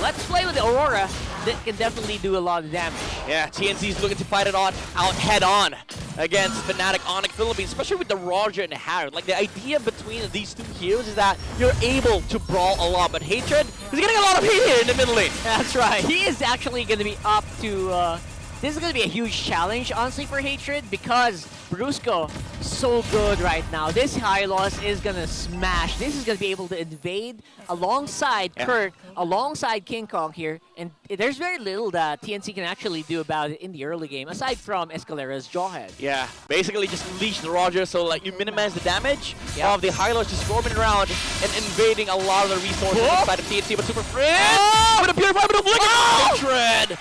let's play with the Aurora. That can definitely do a lot of damage. Yeah, TNC's looking to fight it out head on against Fnatic, Onic, Philippines, especially with the Roger and the Harriet. Like, the idea between these two heroes is that you're able to brawl a lot, but Hatred is getting a lot of heat here in the middle lane. That's right. He is actually going to be up to... this is going to be a huge challenge, honestly, for Hatred, because Brusco so good right now. This Hylos is going to smash. This is going to be able to invade alongside Kirk, alongside King Kong here, and there's very little that TNC can actually do about it in the early game, aside from Escalera's Jawhead. Yeah, basically just unleash the Roger, so like you minimize the damage of the Hylos just roaming around and invading a lot of the resources inside of TNC, but Super Friend with a Purify, with a Flicker! Hatred!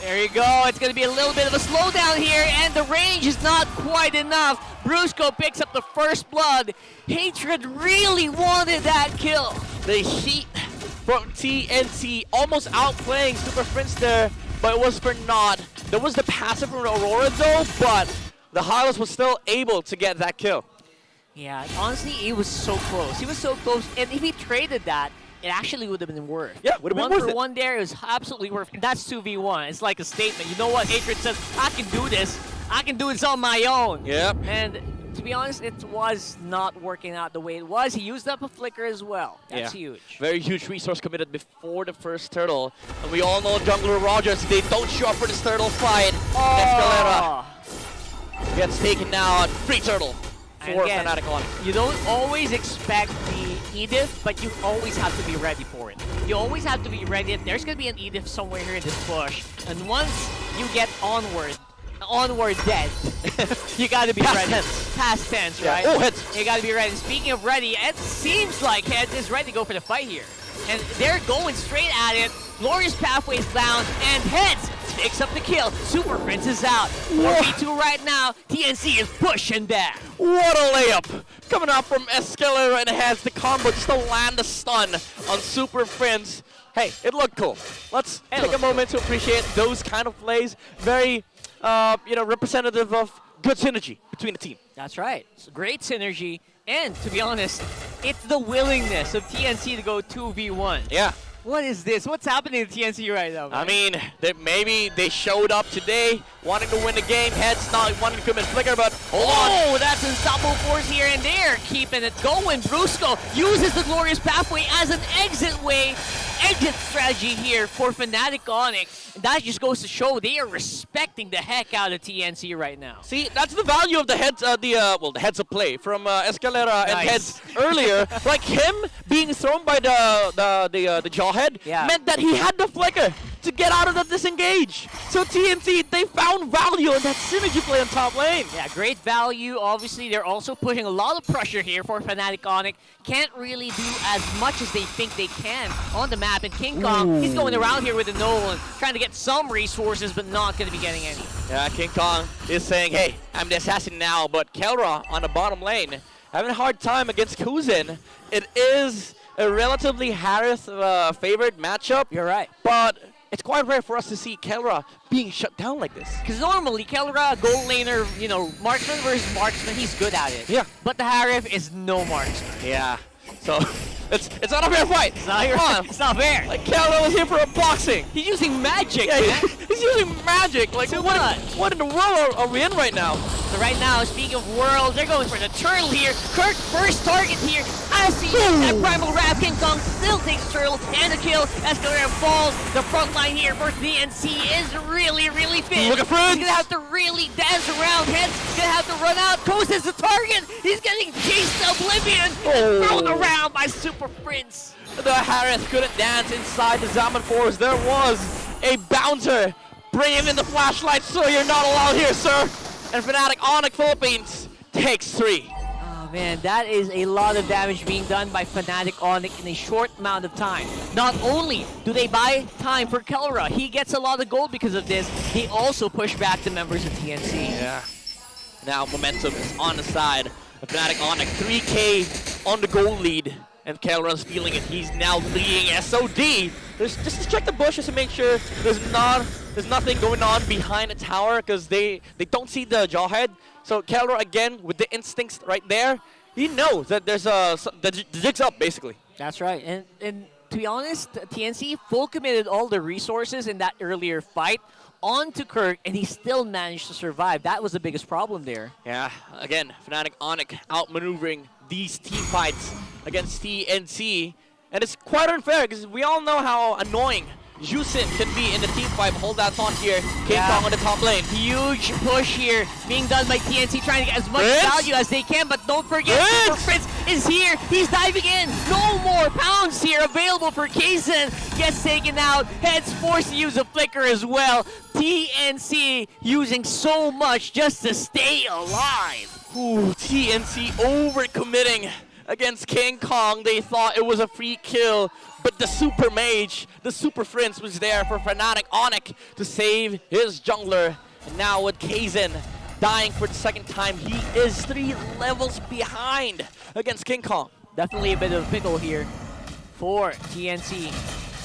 There you go. It's going to be a little bit of a slowdown here, and the range is not quite enough. Brusco picks up the first blood. Hatred really wanted that kill. The heat from TNC almost outplaying Super Prince there, but it was for naught. There was the passive from Aurora though, but the Hylos was still able to get that kill. Yeah, honestly, he was so close. He was so close, and if he traded that, it actually would have been worth. Yeah, would have been worth it. 1 for 1 there, it was absolutely worth it. That's 2v1. It's like a statement. You know what? Hatred says, I can do this. I can do this on my own. Yep. And to be honest, it was not working out the way it was. He used up a flicker as well. That's huge. Very huge resource committed before the first turtle. And we all know jungler Rogers, they don't show up for this turtle fight. Escalera gets taken out. Free turtle for Fnatic Onic. You don't always expect the Edith, but you always have to be ready for it. You always have to be ready. There's going to be an Edith somewhere here in this push. And once you get onward dead, you got to be ready. Past tense, right? Oh, Heads. You got to be ready. Speaking of ready, it seems like Heads is ready to go for the fight here. And they're going straight at it. Glorious Pathways bound, and Heads picks up the kill. Super Prince is out. 4v2 right now. TNC is pushing back. What a layup! Coming out from Escalera and has the combo just to land a stun on Super Prince. Hey, it looked cool. Let's take a moment to appreciate those kind of plays. Very, representative of good synergy between the team. That's right. It's great synergy. And to be honest, it's the willingness of TNC to go 2v1. Yeah. What is this? What's happening to TNC right now, man? I mean, maybe they showed up today wanting to win the game. Heads not wanting to come and flicker, but hold on. Oh, that's unstoppable force here and there. Keeping it going. Brusco uses the Glorious Pathway as an exit strategy here for Fnatic Onic. That just goes to show they are respecting the heck out of TNC right now. See, that's the value of the heads, the heads of play from Escalera and Heads earlier. Like him being thrown by the Jawhead meant that he had the flicker to get out of the disengage. So TNC, they found value in that synergy play on top lane. Yeah, great value. Obviously, they're also pushing a lot of pressure here for Fnatic Onic. Can't really do as much as they think they can on the map. And King Kong, he's going around here with a Nolan, trying to get some resources, but not going to be getting any. Yeah, King Kong is saying, hey, I'm the assassin now, but Kelra on the bottom lane having a hard time against Kuzin. It is a relatively Harith favored matchup. You're right. But it's quite rare for us to see Kelra being shut down like this. Because normally, Kelra, gold laner, marksman versus marksman, he's good at it. Yeah. But the Harith is no marksman. Yeah. So it's not a fair fight. It's not fair. Like Kelra was here for a boxing. He's using magic, man. He's using magic. Like so what in the world are we in right now? So right now, speaking of worlds, they're going for the turtle here. Kirk, first target here. As he gets that primal wrap, King Kong still takes turtle and a kill. Escalera falls. The front line here for DNC is really, really fit. Look at Friends. He's gonna have to really dance around. Heads gonna have to run out. Coast is the target. He's getting chased to oblivion. Thrown around by Super Prince. The Harith couldn't dance inside the Zaman Forest. There was a bouncer. Bring him in the flashlight, sir. You're not allowed here, sir. And Fnatic Onic Philippines takes 3. Oh man, that is a lot of damage being done by Fnatic Onic in a short amount of time. Not only do they buy time for Kelra, he gets a lot of gold because of this, they also push back the members of TNC. Yeah. Now momentum is on the side of Fnatic Onic. 3K on the gold lead. And Kelra's feeling it. He's now leading SOD. Just to check the bushes and make sure there's nothing going on behind the tower because they don't see the Jawhead. So Kelra again with the instincts right there. He knows that there's the jig's up basically. That's right. And to be honest, TNC full committed all the resources in that earlier fight onto Kirk, and he still managed to survive. That was the biggest problem there. Yeah, again, Fnatic Onic outmaneuvering these team fights against TNC. And it's quite unfair because we all know how annoying Jusin can be in the team fight. Hold that thought here. King Kong on the top lane. Huge push here being done by TNC, trying to get as much Prince? value as they can, but don't forget, Super Prince is here. He's diving in. No more pounds here available for Kaizen. Gets taken out. Heads forced to use a flicker as well. TNC using so much just to stay alive. Ooh, TNC overcommitting against King Kong. They thought it was a free kill, but the Super Mage, the Super Prince was there for Fnatic Onic to save his jungler. And now with Kaizen dying for the second time, he is 3 levels behind against King Kong. Definitely a bit of a pickle here for TNC.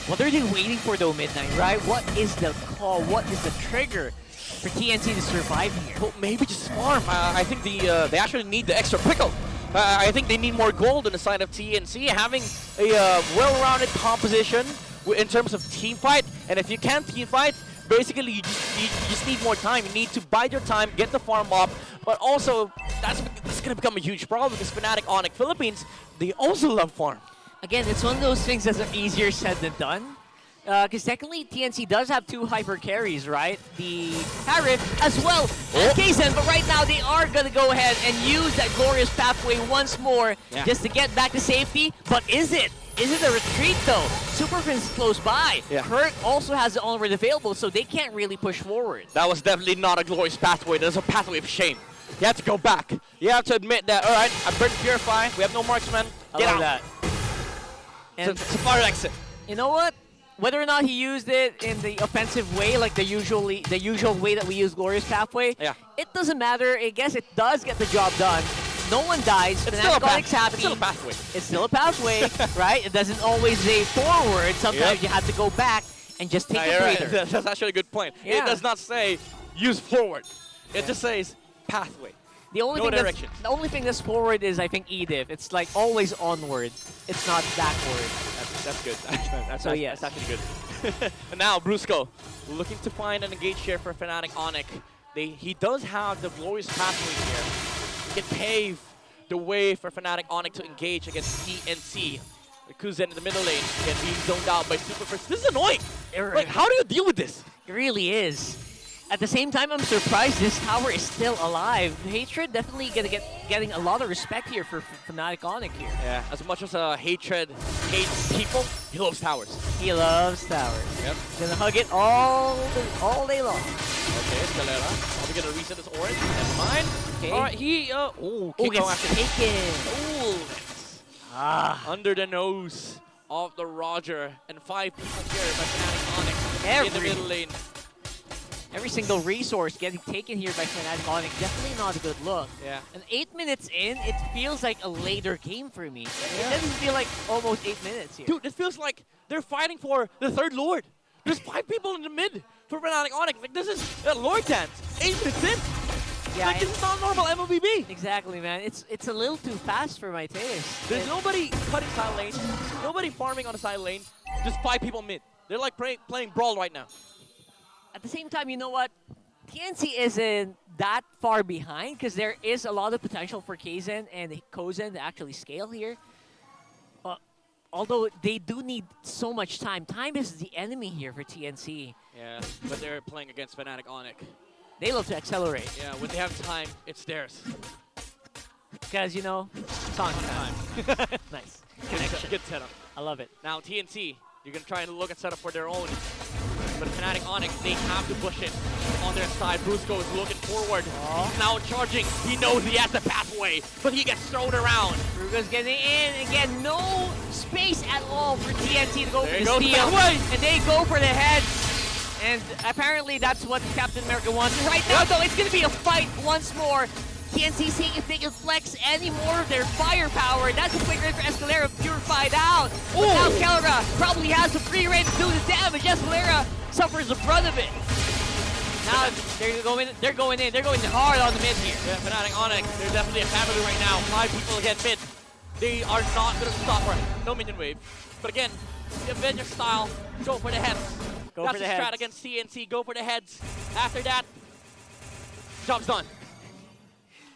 What are they waiting for though, Midnight, right? What is the call? What is the trigger for TNC to survive here? Well, maybe just farm. I think they actually need the extra pickle. I think they need more gold on the side of TNC, having a well-rounded composition in terms of team fight. And if you can't team fight, basically you just need more time. You need to bide your time, get the farm up. But also, that's going to become a huge problem because Fnatic Onic Philippines, they also love farm. Again, it's one of those things that's easier said than done. Because technically, TNC does have 2 hyper carries, right? The Harif as well as Kaizen, but right now they are going to go ahead and use that glorious pathway once more just to get back to safety. But is it? Is it a retreat though? Super Prince is close by. Kirk also has the onward available, so they can't really push forward. That was definitely not a glorious pathway. That was a pathway of shame. You have to go back. You have to admit that, all right, I burned Purify. We have no marksman. Get out. That. And Safari exit. you know what? Whether or not he used it in the offensive way, like the usual way that we use Glorious Pathway, it doesn't matter. I guess it does get the job done. No one dies. It's still a happy. It's still a pathway. It's still a pathway, right? It doesn't always say forward. Sometimes you have to go back and just take a breather. Right. That's actually a good point. It does not say use forward. It just says pathway. The only thing that's forward is, I think, Edith. It's like always onward. It's not backward. That's good. That's actually good. And now Brusco looking to find an engage share for Fnatic Onic. He does have the glorious pathway here. He can pave the way for Fnatic Onic to engage against TNC. Kuzen in the middle lane and being zoned out by Super First. This is annoying. Like, how do you deal with this? It really is. At the same time, I'm surprised this tower is still alive. Hatred definitely getting a lot of respect here for Fnatic Onic here. Yeah, as much as Hatred hates people, he loves towers. He loves towers. Yep. Gonna hug it all day long. Okay, Scalera. Are we gonna reset this orange? Never mind. Okay. Alright, Gets taken. Under the nose of the Roger. And 5 people here by Fnatic Onic in the middle lane. Every single resource getting taken here by Fnatic Onic. Definitely not a good look. Yeah. And 8 minutes in, it feels like a later game for me. It doesn't feel like almost 8 minutes here. Dude, it feels like they're fighting for the 3rd Lord. There's 5 people in the mid for Fnatic Onic. Like, this is a Lord dance. 8 minutes in. Yeah, like, this is not normal MLBB. Exactly, man. It's a little too fast for my taste. There's nobody cutting side lane. Nobody farming on the side lane. Just 5 people mid. They're like playing Brawl right now. At the same time, you know what? TNC isn't that far behind because there is a lot of potential for Kaizen and Kozen to actually scale here. Although they do need so much time. Time is the enemy here for TNC. Yeah, but they're playing against Fnatic Onic. They love to accelerate. Yeah, when they have time, it's theirs. Because, you know, it's on time. Nice. Good setup. I love it. Now, TNC, you're going to try and look at setup for their own. But Fnatic Onic, they have to push it on their side. Brusco is looking forward. Now charging. He knows he has the pathway, but he gets thrown around. Brusco's getting in. Again, no space at all for TNT to go for the goes steal. the And they go for the head. And apparently that's what Captain America wants. Right now, though, it's going to be a fight once more. TNC seeing if they can flex any more of their firepower. That's a quick rate for Escalera purified out. But now Kelra probably has the free reign to do the damage. Escalera suffers the brunt of it. Now they're going in. They're going hard on the mid here. Yeah, Fnatic Onic, they're definitely a family right now. 5 people again mid. They are not going to stop. Right. No minion wave. But again, The Avenger style. Go for the heads. Go That's for the the strat heads. against TNC. Go for the heads. After that, job's done.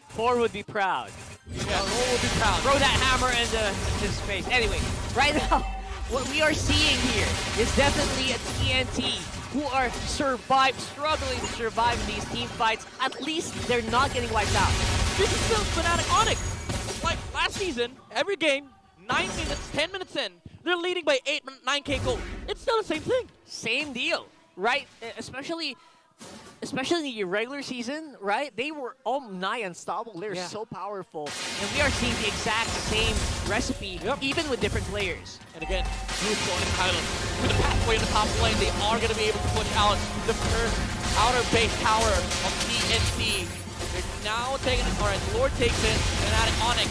4 would be proud. Yeah, Roll will be proud. Throw that hammer into his face. Anyway, right now, what we are seeing here is definitely a TNT who are struggling to survive in these team fights. At least they're not getting wiped out. This is still Fnatic Onic. Like last season, every game, 9 minutes, 10 minutes in, they're leading by 9k gold. It's still the same thing. Same deal, right? Especially in the regular season, right? They were all nigh unstoppable. They're Yeah. so powerful. And we are seeing the exact same recipe, even with different players. And again, Bruce going in Highland. With the pathway in the top lane, they are going to be able to push out the first outer base tower of TNC. They're now taking it. Alright, Lord takes it, and adding Onic.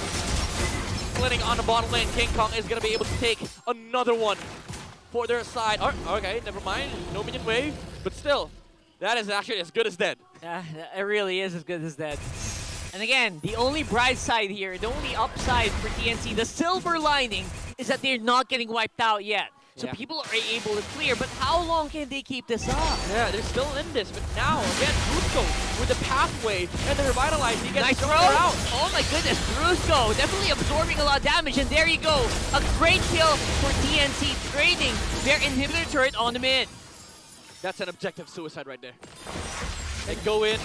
Splitting on the bottom lane, King Kong is going to be able to take another one for their side. Oh, okay, never mind. No minion wave, but still, that is actually as good as dead. It really is as good as that. And again, the only bright side here, the only upside for TNC, the silver lining, is that they're not getting wiped out yet. So Yeah. people are able to clear, but how long can they keep this up? Yeah, they're still in this, but now, again, Brusco with the pathway and the revitalize, he gets Nice throw! thrown out. Oh my goodness, Brusco definitely absorbing a lot of damage, and there you go. A great kill for TNC, trading their inhibitor turret on the mid. That's an objective suicide right there. They go in.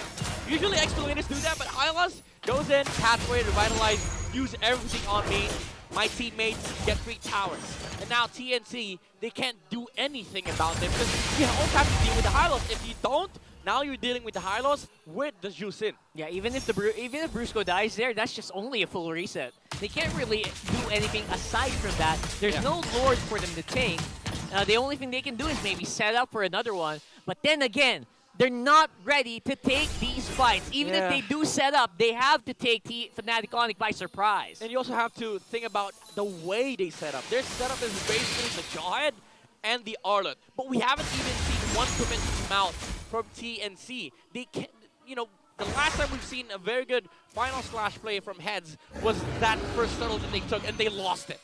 Usually Exfiltrators do that, but Hylas goes in, pathway, revitalize, use everything on me. My teammates get 3 towers. And now TNC, they can't do anything about them because you also have to deal with the Hylos. If you don't, now you're dealing with the Hylos with the Juice in. Yeah, even if Brusco dies there, that's just only a full reset. They can't really do anything aside from that. There's no Lord for them to take. The only thing they can do is maybe set up for another one. But then again, they're not ready to take these fights. Even if they do set up, they have to take Fnatic Onic by surprise. And you also have to think about the way they set up. Their setup is basically the Jawhead and the Arlet. But we haven't even seen one commit come out from TNC. They can't, you know, the last time we've seen a very good final slash play from Heads was that first turtle that they took, and they lost it.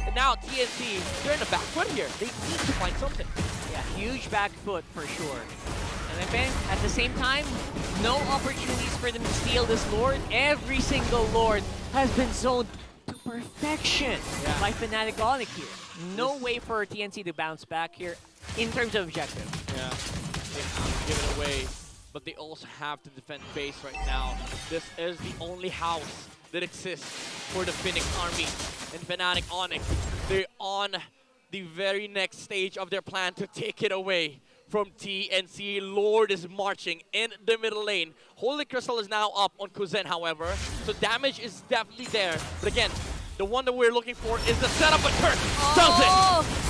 And now TNC, they're in the back foot here. They need to find something. Yeah, huge back foot for sure. And then at the same time, no opportunities for them to steal this Lord. Every single Lord has been zoned to perfection by Fnatic Onic here. No way for TNC to bounce back here in terms of objective. Yeah, they have to give it away, but they also have to defend base right now. This is the only house that exists for the Phoenix army. And Fnatic Onic, they're on the very next stage of their plan to take it away from TNC. Lord is marching in the middle lane. Holy Crystal is now up on Kuzen, however, so damage is definitely there. But again, the one that we're looking for is the setup, but Kirk does it!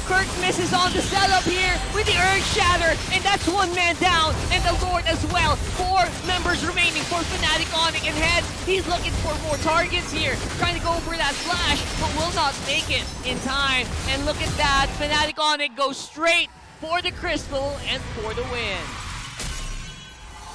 Kirk misses on the setup here with the Earth Shatter, and that's 1 man down, and the Lord as well. 4 members remaining for Fnatic Onic, and Heads, he's looking for more targets here, trying to go for that flash, but will not make it in time. And look at that, Fnatic Onic goes straight for the crystal and for the win.